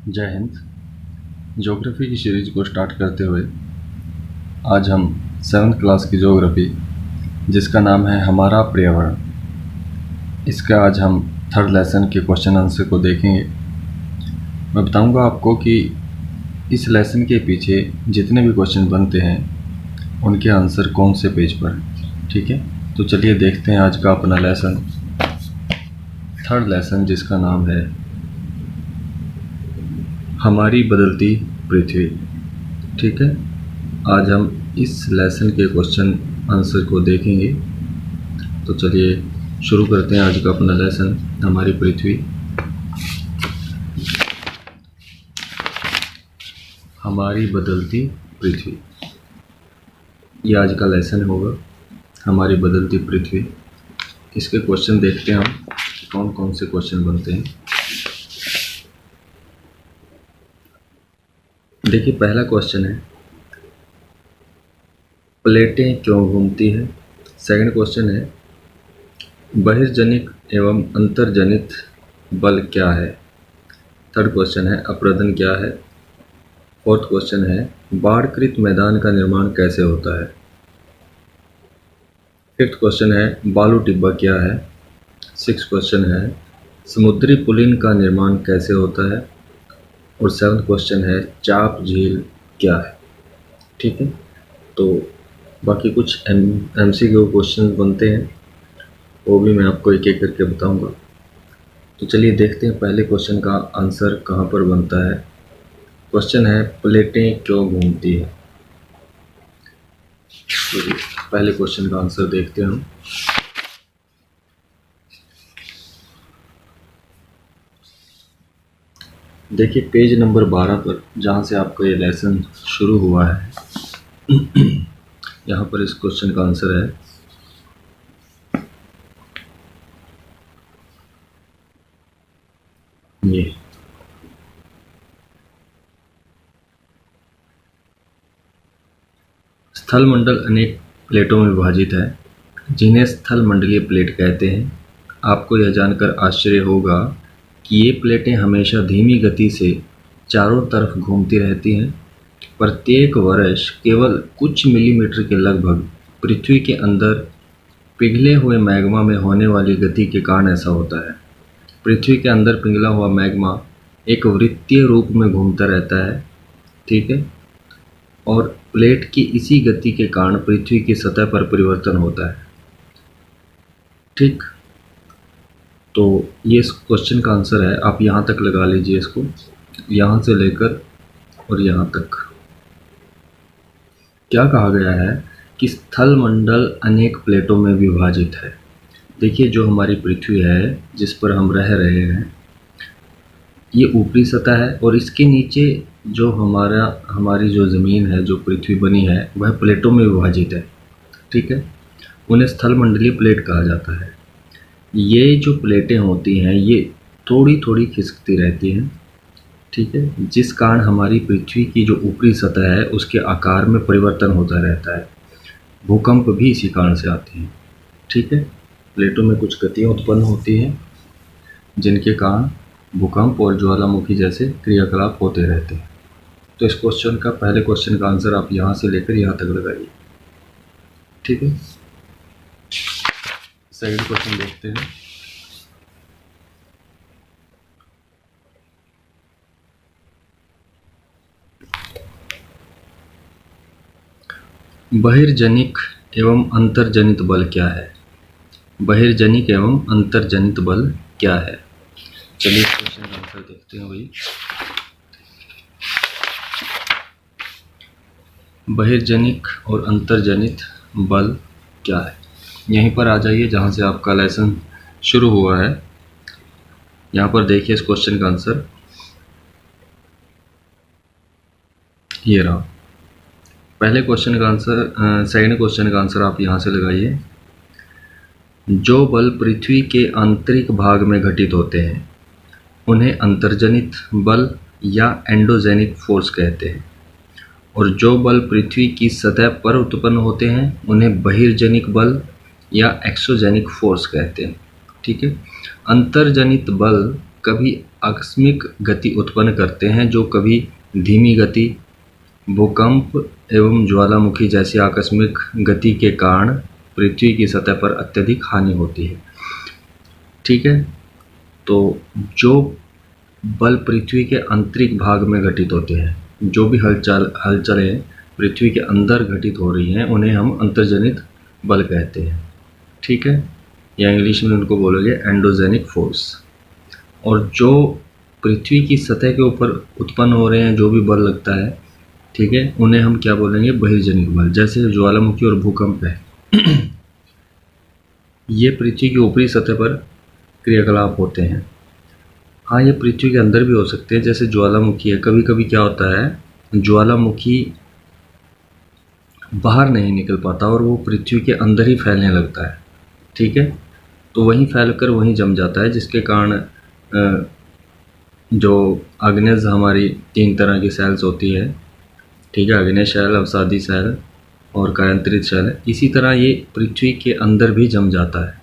जय हिंद। ज्योग्राफी की सीरीज को स्टार्ट करते हुए आज हम 7th क्लास की ज्योग्राफी जिसका नाम है हमारा पर्यावरण, इसका आज हम 3rd लेसन के क्वेश्चन आंसर को देखेंगे। मैं बताऊंगा आपको कि इस लेसन के पीछे जितने भी क्वेश्चन बनते हैं उनके आंसर कौन से पेज पर हैं। ठीक है, तो चलिए देखते हैं आज का अपना लेसन, 3rd लेसन जिसका नाम है हमारी बदलती पृथ्वी। ठीक है, आज हम इस लेसन के क्वेश्चन आंसर को देखेंगे। तो चलिए शुरू करते हैं आज का अपना लेसन, हमारी पृथ्वी। हमारी बदलती पृथ्वी, ये आज का लेसन होगा, हमारी बदलती पृथ्वी। इसके क्वेश्चन देखते हैं हम कौन कौन से क्वेश्चन बनते हैं। देखिए, पहला क्वेश्चन है प्लेटें क्यों घूमती है। सेकंड क्वेश्चन है बहिर्जनिक एवं अंतर्जनित बल क्या है। थर्ड क्वेश्चन है अपरदन क्या है। फोर्थ क्वेश्चन है बाढ़कृत मैदान का निर्माण कैसे होता है। फिफ्थ क्वेश्चन है बालू टिब्बा क्या है। सिक्स क्वेश्चन है समुद्री पुलिन का निर्माण कैसे होता है। और सेवन्थ क्वेश्चन है चाप झील क्या है। ठीक है, तो बाकी कुछ MCQ क्वेश्चन बनते हैं, वो भी मैं आपको एक एक करके बताऊंगा। तो चलिए देखते हैं पहले क्वेश्चन का आंसर कहाँ पर बनता है। क्वेश्चन है प्लेटें क्यों घूमती है। तो पहले क्वेश्चन का आंसर देखते हैं हम। देखिए पेज नंबर 12 पर जहाँ से आपका ये लेसन शुरू हुआ है यहाँ पर इस क्वेश्चन का आंसर है ये। स्थल मंडल अनेक प्लेटों में विभाजित है जिन्हें स्थल मंडलीय प्लेट कहते हैं। आपको यह जानकर आश्चर्य होगा कि ये प्लेटें हमेशा धीमी गति से चारों तरफ घूमती रहती हैं। प्रत्येक वर्ष केवल कुछ मिलीमीटर के लगभग पृथ्वी के अंदर पिघले हुए मैग्मा में होने वाली गति के कारण ऐसा होता है। पृथ्वी के अंदर पिघला हुआ मैग्मा एक वृत्तीय रूप में घूमता रहता है। ठीक है, और प्लेट की इसी गति के कारण पृथ्वी की सतह पर परिवर्तन होता है। ठीक, तो ये इस क्वेश्चन का आंसर है। आप यहाँ तक लगा लीजिए इसको, यहाँ से लेकर और यहाँ तक। क्या कहा गया है कि स्थल मंडल अनेक प्लेटों में विभाजित है। देखिए, जो हमारी पृथ्वी है जिस पर हम रह रहे हैं, ये ऊपरी सतह है और इसके नीचे जो हमारी जो ज़मीन है, जो पृथ्वी बनी है, वह प्लेटों में विभाजित है। ठीक है, उन्हें स्थल मंडलीय प्लेट कहा जाता है। ये जो प्लेटें होती हैं ये थोड़ी थोड़ी खिसकती रहती हैं। ठीक है, जिस कारण हमारी पृथ्वी की जो ऊपरी सतह है उसके आकार में परिवर्तन होता रहता है। भूकंप भी इसी कारण से आते हैं। ठीक है, प्लेटों में कुछ गतियाँ उत्पन्न होती हैं जिनके कारण भूकंप और ज्वालामुखी जैसे क्रियाकलाप होते रहते हैं। तो इस क्वेश्चन का, पहले क्वेश्चन का आंसर आप यहाँ से लेकर यहाँ तक लगाइए। ठीक है, सेकंड क्वेश्चन देखते हैं। बहिर्जनिक एवं अंतर्जनित बल क्या है। बहिर्जनिक एवं अंतर्जनित बल क्या है। चलिए क्वेश्चन का आंसर देखते हैं भाई। बहिर्जनिक और अंतर्जनित बल क्या है। यहीं पर आ जाइए जहाँ से आपका लेसन शुरू हुआ है। यहाँ पर देखिए इस क्वेश्चन का आंसर ये रहा। पहले क्वेश्चन का आंसर, सेकंड क्वेश्चन का आंसर आप यहाँ से लगाइए। जो बल पृथ्वी के आंतरिक भाग में घटित होते हैं उन्हें अंतर्जनित बल या एंडोजेनिक फोर्स कहते हैं, और जो बल पृथ्वी की सतह पर उत्पन्न होते हैं उन्हें बहिर्जनिक बल या एक्सोजेनिक फोर्स कहते हैं। ठीक है, अंतर्जनित बल कभी आकस्मिक गति उत्पन्न करते हैं, जो कभी धीमी गति, भूकंप एवं ज्वालामुखी जैसी आकस्मिक गति के कारण पृथ्वी की सतह पर अत्यधिक हानि होती है। ठीक है, तो जो बल पृथ्वी के आंतरिक भाग में घटित होते हैं, जो भी हलचलें पृथ्वी के अंदर घटित हो रही हैं, उन्हें हम अंतर्जनित बल कहते हैं। ठीक है, या इंग्लिश में उनको बोलोगे एंडोजेनिक फोर्स। और जो पृथ्वी की सतह के ऊपर उत्पन्न हो रहे हैं, जो भी बल लगता है, ठीक है, उन्हें हम क्या बोलेंगे, बहिर्जनिक बल। जैसे ज्वालामुखी और भूकंप है ये पृथ्वी की ऊपरी सतह पर क्रियाकलाप होते हैं। हाँ, ये पृथ्वी के अंदर भी हो सकते हैं, जैसे ज्वालामुखी है। कभी कभी क्या होता है, ज्वालामुखी बाहर नहीं निकल पाता और वो पृथ्वी के अंदर ही फैलने लगता है। ठीक है, तो वहीं फैलकर वहीं जम जाता है, जिसके कारण जो आग्नेय हमारी 3 तरह की सेल्स होती है, ठीक है, आग्नेय शैल, अवसादी शैल और कायांतरित शैल। इसी तरह ये पृथ्वी के अंदर भी जम जाता है।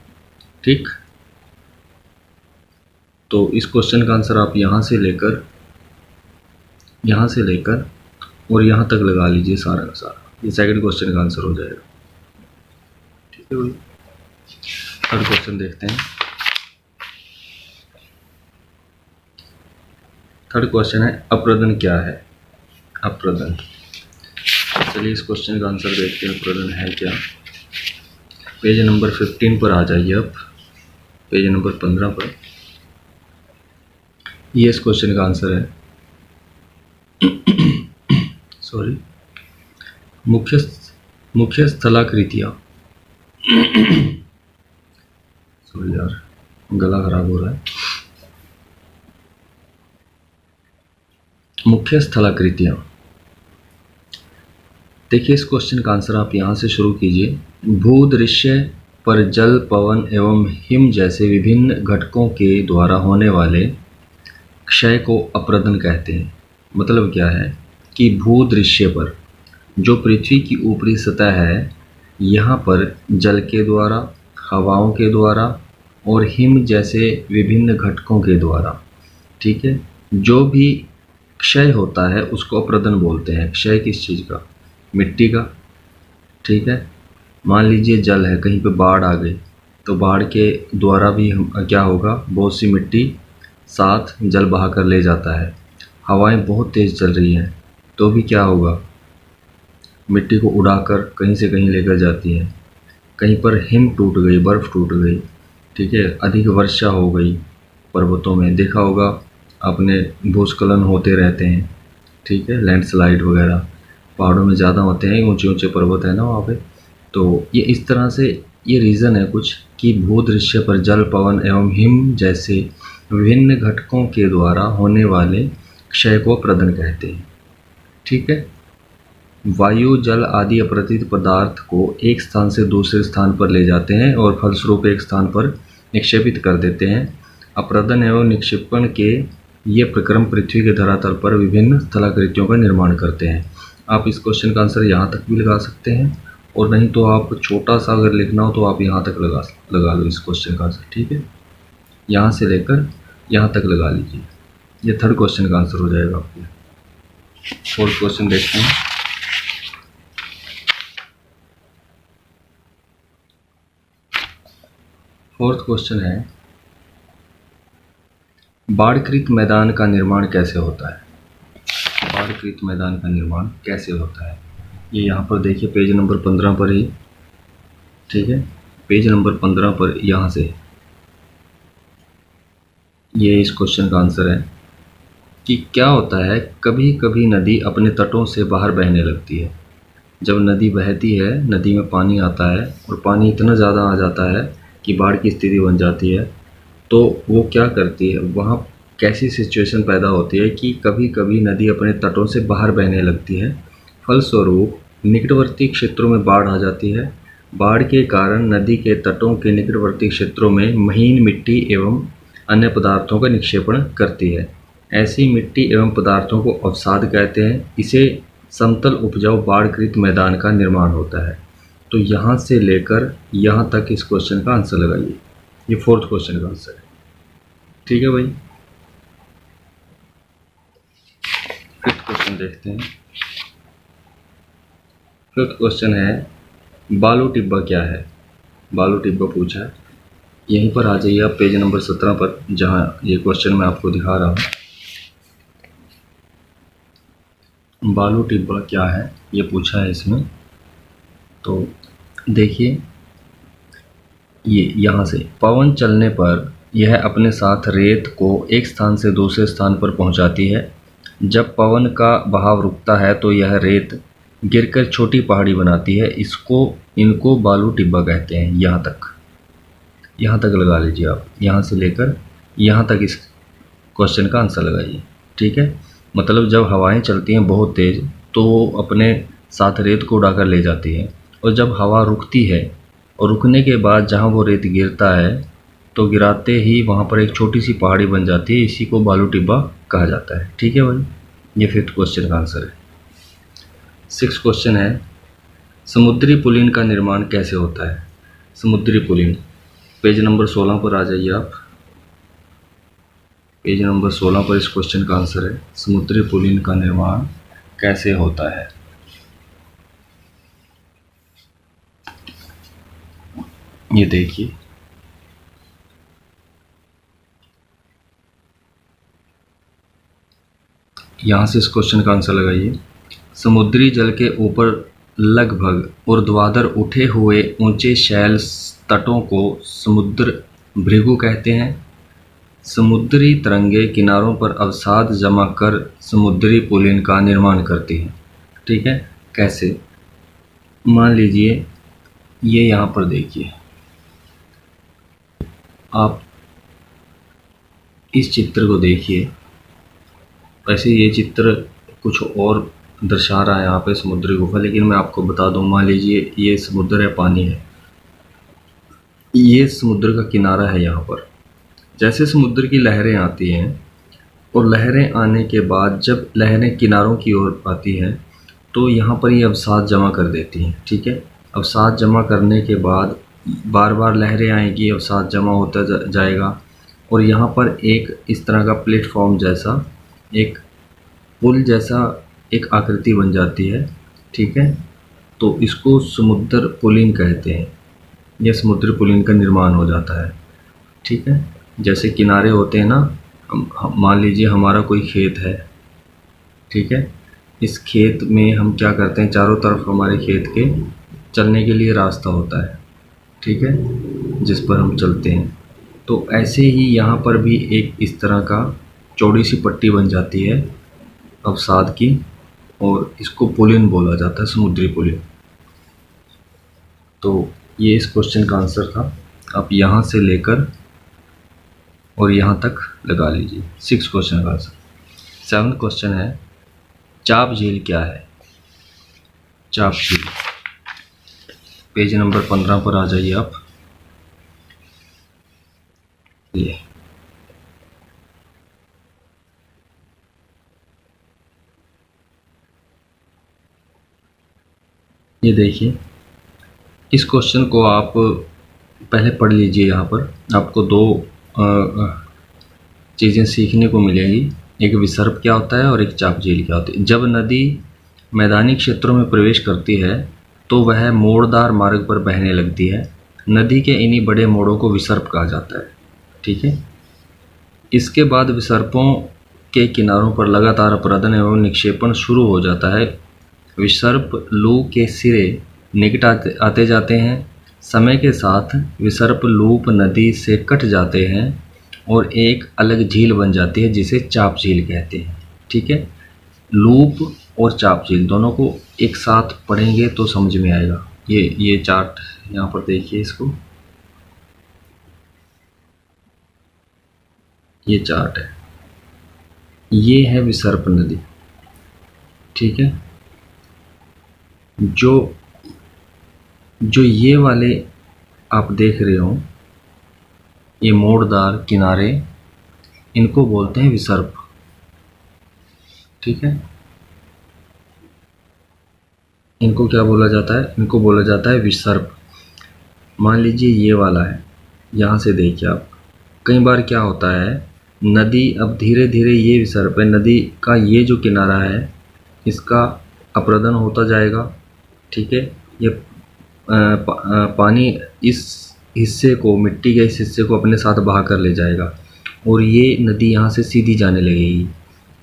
ठीक, तो इस क्वेश्चन का आंसर आप यहाँ से लेकर और यहाँ तक लगा लीजिए सारा का सारा। ये सेकंड क्वेश्चन का आंसर हो जाएगा। ठीक है भाई, थर्ड क्वेश्चन देखते हैं। थर्ड क्वेश्चन है, अप्रदन क्या है? अप्रदन, चलिए इस क्वेश्चन का आंसर देखते हैं। अप्रदन है क्या? पेज नंबर 15 पर आ जाइए। अब पेज नंबर 15 पर ये इस क्वेश्चन का आंसर है। सॉरी, मुख्य स्थलाकृतियाँ सॉरी यार, गला खराब हो रहा है। मुख्य स्थलाकृतियाँ, देखिए इस क्वेश्चन का आंसर आप यहाँ से शुरू कीजिए। भूदृश्य पर जल, पवन एवं हिम जैसे विभिन्न घटकों के द्वारा होने वाले क्षय को अप्रदन कहते हैं। मतलब क्या है कि भूदृश्य पर, जो पृथ्वी की ऊपरी सतह है, यहाँ पर जल के द्वारा, हवाओं के द्वारा और हिम जैसे विभिन्न घटकों के द्वारा, ठीक है, जो भी क्षय होता है उसको अप्रदन बोलते हैं। क्षय किस चीज़ का? मिट्टी का। ठीक है, मान लीजिए जल है, कहीं पे बाढ़ आ गई, तो बाढ़ के द्वारा भी क्या होगा, बहुत सी मिट्टी साथ जल बहा कर ले जाता है। हवाएं बहुत तेज़ चल रही हैं तो भी क्या होगा, मिट्टी को उड़ाकर कहीं से कहीं लेकर जाती है। कहीं पर हिम टूट गई, बर्फ़ टूट गई, ठीक है, अधिक वर्षा हो गई पर्वतों में, देखा होगा आपने, भूस्खलन होते रहते हैं। ठीक है, लैंडस्लाइड वगैरह पहाड़ों में ज़्यादा होते हैं, ऊंचे ऊंचे पर्वत है ना वहाँ पे। तो ये इस तरह से ये रीज़न है कुछ कि भूदृश्य पर जल, पवन एवं हिम जैसे विभिन्न घटकों के द्वारा होने वाले क्षय को अप्रदन कहते हैं। ठीक है, वायु, जल आदि अपरित पदार्थ को एक स्थान से दूसरे स्थान पर ले जाते हैं और फलस्वरूप एक स्थान पर निक्षेपित कर देते हैं। अप्रदन एवं निक्षेपण के ये प्रक्रम पृथ्वी के धरातल पर विभिन्न स्थलाकृतियों का निर्माण करते हैं। आप इस क्वेश्चन का आंसर यहाँ तक भी लगा सकते हैं, और नहीं तो आप छोटा सा अगर लिखना हो तो आप यहाँ तक लगा लो इस क्वेश्चन का आंसर। ठीक है, यहाँ से लेकर यहाँ तक लगा लीजिए, ये थर्ड क्वेश्चन का आंसर हो जाएगा आपके। फोर्थ क्वेश्चन देखते हैं। फोर्थ क्वेश्चन है, बाढ़कृत मैदान का निर्माण कैसे होता है? बाढ़कृत मैदान का निर्माण कैसे होता है, ये यहाँ पर देखिए पेज नंबर 15 पर ही। ठीक है, पेज नंबर 15 पर यहाँ से ये इस क्वेश्चन का आंसर है कि क्या होता है, कभी कभी नदी अपने तटों से बाहर बहने लगती है। जब नदी बहती है, नदी में पानी आता है और पानी इतना ज़्यादा आ जाता है कि बाढ़ की स्थिति बन जाती है, तो वो क्या करती है, वहाँ कैसी सिचुएशन पैदा होती है कि कभी कभी नदी अपने तटों से बाहर बहने लगती है। फलस्वरूप निकटवर्ती क्षेत्रों में बाढ़ आ जाती है। बाढ़ के कारण नदी के तटों के निकटवर्ती क्षेत्रों में महीन मिट्टी एवं अन्य पदार्थों का निक्षेपण करती है। ऐसी मिट्टी एवं पदार्थों को अवसाद कहते हैं। इसे समतल उपजाऊ बाढ़कृत मैदान का निर्माण होता है। तो यहाँ से लेकर यहाँ तक इस क्वेश्चन का आंसर लगाइए। ये फोर्थ क्वेश्चन का आंसर है। ठीक है भाई, फिफ्थ क्वेश्चन देखते हैं। फिफ्थ क्वेश्चन है बालू टिब्बा क्या है। बालू टिब्बा पूछा है। यहीं पर आ जाइए आप पेज नंबर 17 पर, जहां ये क्वेश्चन मैं आपको दिखा रहा हूँ। बालू टिब्बा क्या है ये पूछा है इसमें। तो देखिए, ये यहाँ से पवन चलने पर यह अपने साथ रेत को एक स्थान से दूसरे स्थान पर पहुँचाती है। जब पवन का बहाव रुकता है तो यह रेत गिरकर छोटी पहाड़ी बनाती है। इनको बालू टिब्बा कहते हैं। यहाँ तक लगा लीजिए आप, यहाँ से लेकर यहाँ तक इस क्वेश्चन का आंसर लगाइए। ठीक है, मतलब जब हवाएं चलती हैं बहुत तेज़ तो वो अपने साथ रेत को उड़ाकर ले जाती है, और जब हवा रुकती है और रुकने के बाद जहाँ वो रेत गिरता है तो गिराते ही वहाँ पर एक छोटी सी पहाड़ी बन जाती है। इसी को बालू टिब्बा कहा जाता है। ठीक है भाई, ये फिफ्थ क्वेश्चन का आंसर है। सिक्स्थ क्वेश्चन है समुद्री पुलिन का निर्माण कैसे होता है। समुद्री पुलिन, पेज नंबर 16 पर आ जाइए आप। पेज नंबर 16 पर इस क्वेश्चन का आंसर है समुद्री पुलिन का निर्माण कैसे होता है। ये देखिए, यहाँ से इस क्वेश्चन का आंसर लगाइए। समुद्री जल के ऊपर लगभग ऊर्ध्वाधर उठे हुए ऊंचे शैल तटों को समुद्र भृगु कहते हैं। समुद्री तरंगे किनारों पर अवसाद जमा कर समुद्री पुलिन का निर्माण करती हैं। ठीक है, कैसे? मान लीजिए ये यहाँ पर देखिए, आप इस चित्र को देखिए। वैसे ये चित्र कुछ और दर्शा रहा है यहाँ पे समुद्री गुफा, लेकिन मैं आपको बता दूँ, मान लीजिए ये समुद्र है, पानी है, ये समुद्र का किनारा है। यहाँ पर जैसे समुद्र की लहरें आती हैं और लहरें आने के बाद जब लहरें किनारों की ओर आती हैं तो यहाँ पर ये अवसाद जमा कर देती हैं। ठीक है, अवसाद जमा करने के बाद बार बार लहरें आएंगी, अवसाद जमा होता जाएगा, और यहाँ पर एक इस तरह का प्लेटफॉर्म जैसा, एक पुल जैसा एक आकृति बन जाती है। ठीक है, तो इसको समुद्र पुलिन कहते हैं। यह समुद्र पुलिन का निर्माण हो जाता है। ठीक है, जैसे किनारे होते हैं ना, मान लीजिए हमारा कोई खेत है। ठीक है, इस खेत में हम क्या करते हैं, चारों तरफ हमारे खेत के चलने के लिए रास्ता होता है। ठीक है, जिस पर हम चलते हैं। तो ऐसे ही यहाँ पर भी एक इस तरह का चौड़ी सी पट्टी बन जाती है अवसाद की, और इसको पुलिन बोला जाता है, समुद्री पुलिन। तो ये इस क्वेश्चन का आंसर था। आप यहाँ से लेकर और यहाँ तक लगा लीजिए। 6 क्वेश्चन का आंसर। 7 क्वेश्चन है चाप झील क्या है। चाप झील, पेज नंबर 15 पर आ जाइए आप। ये देखिए, इस क्वेश्चन को आप पहले पढ़ लीजिए। यहाँ पर आपको 2 चीज़ें सीखने को मिलेंगी, एक विसर्प क्या होता है और एक चाप झील क्या होती है। जब नदी मैदानी क्षेत्रों में प्रवेश करती है तो वह मोड़दार मार्ग पर बहने लगती है। नदी के इन्हीं बड़े मोड़ों को विसर्प कहा जाता है। ठीक है, इसके बाद विसर्पों के किनारों पर लगातार अपरदन एवं निक्षेपण शुरू हो जाता है। विसर्प लूप के सिरे निकट आते जाते हैं। समय के साथ विसर्प लूप नदी से कट जाते हैं और एक अलग झील बन जाती है जिसे चाप झील कहते हैं। ठीक है, लूप और चाप झील दोनों को एक साथ पढ़ेंगे तो समझ में आएगा। ये चार्ट यहाँ पर देखिए, इसको, ये चार्ट है, ये है विसर्प नदी। ठीक है, जो ये वाले आप देख रहे हो, ये मोड़दार किनारे, इनको बोलते हैं विसर्प। ठीक है, इनको क्या बोला जाता है, इनको बोला जाता है विसर्प। मान लीजिए ये वाला है, यहाँ से देखिए आप, कई बार क्या होता है नदी अब धीरे धीरे ये विसर्प है, नदी का ये जो किनारा है इसका अपरदन होता जाएगा। ठीक है, ये पानी इस हिस्से को, मिट्टी के इस हिस्से को अपने साथ बहा कर ले जाएगा और ये नदी यहाँ से सीधी जाने लगेगी।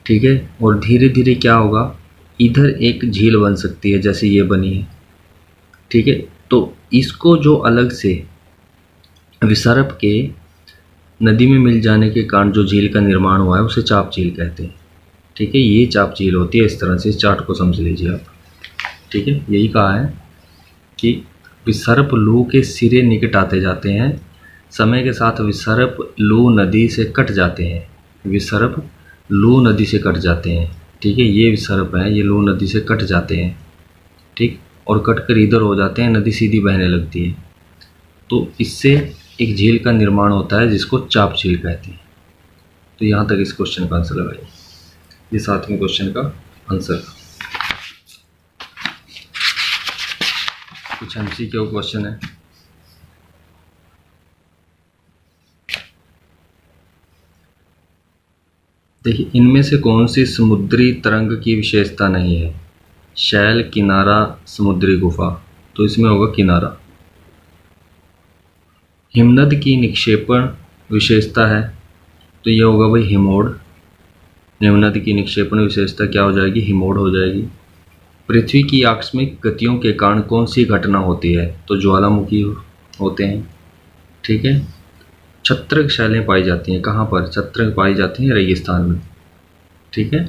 ठीक है, और धीरे धीरे क्या होगा, इधर एक झील बन सकती है जैसे ये बनी है। ठीक है, तो इसको जो अलग से विसर्प के नदी में मिल जाने के कारण जो झील का निर्माण हुआ है उसे चाप झील कहते हैं। ठीक है, ये चाप झील होती है। इस तरह से इस चार्ट को समझ लीजिए आप। ठीक है, यही कहा है कि विसर्प लू के सिरे निकट आते जाते हैं, समय के साथ विसर्प लू नदी से कट जाते हैं। विसर्प लू नदी से कट जाते हैं। ठीक है, ये विसर्प है, ये लू नदी से कट जाते हैं। ठीक, और कट कर इधर हो जाते हैं, नदी सीधी बहने लगती है। तो इससे एक झील का निर्माण होता है जिसको चाप झील कहते हैं। तो यहाँ तक इस क्वेश्चन का आंसर लगाइए। ये 7वें क्वेश्चन का आंसर। कुछ MCQ क्वेश्चन है। देखिए, इनमें से कौन सी समुद्री तरंग की विशेषता नहीं है? शैल, किनारा, समुद्री गुफा। तो इसमें होगा किनारा। हिमनद की निक्षेपण विशेषता है, तो ये होगा भाई हिमोड। हिमनद की निक्षेपण विशेषता क्या हो जाएगी? हिमोड हो जाएगी। पृथ्वी की आकस्मिक गतियों के कारण कौन सी घटना होती है? तो ज्वालामुखी होते हैं। ठीक है, छत्रक शैलें पाई जाती हैं कहाँ पर? छत्रक पाई जाती हैं रेगिस्तान में। ठीक है,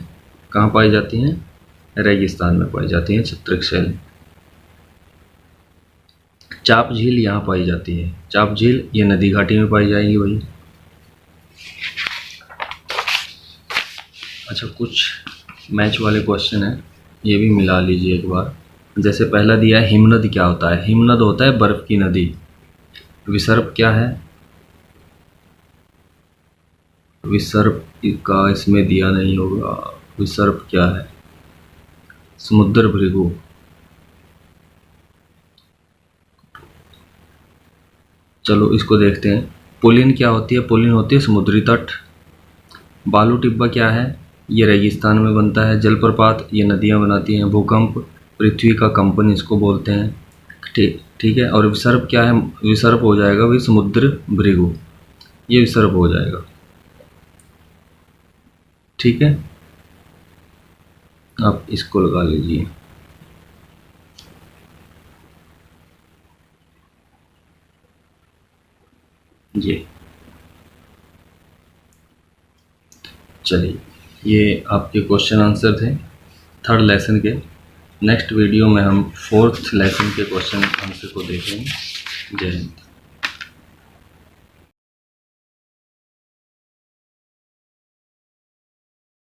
कहाँ पाई जाती हैं? रेगिस्तान में पाई जाती हैं छत्रक शैलें। चाप झील यहाँ पाई जाती है। चाप झील ये नदी घाटी में पाई जाएगी भाई। अच्छा, कुछ मैच वाले क्वेश्चन हैं, ये भी मिला लीजिए एक बार। जैसे पहला दिया है, हिमनद क्या होता है? हिमनद होता है बर्फ की नदी। विसर्प क्या है? विसर्प का इसमें दिया नहीं होगा। विसर्प क्या है? समुद्र भृगु। चलो इसको देखते हैं। पुलिन क्या होती है? पुलिन होती है समुद्री तट। बालू टिब्बा क्या है? ये रेगिस्तान में बनता है। जलप्रपात ये नदियाँ बनाती हैं। भूकंप पृथ्वी का कंपन इसको बोलते हैं। ठीक है, और विसर्प क्या है? विसर्प हो जाएगा भाई समुद्र भृगु, ये विसर्प हो जाएगा। ठीक है, आप इसको लगा लीजिए। ये चलिए, ये आपके क्वेश्चन आंसर थे 3rd लेसन के। नेक्स्ट वीडियो में हम 4th लेसन के क्वेश्चन आंसर को देखेंगे। जय हिंद।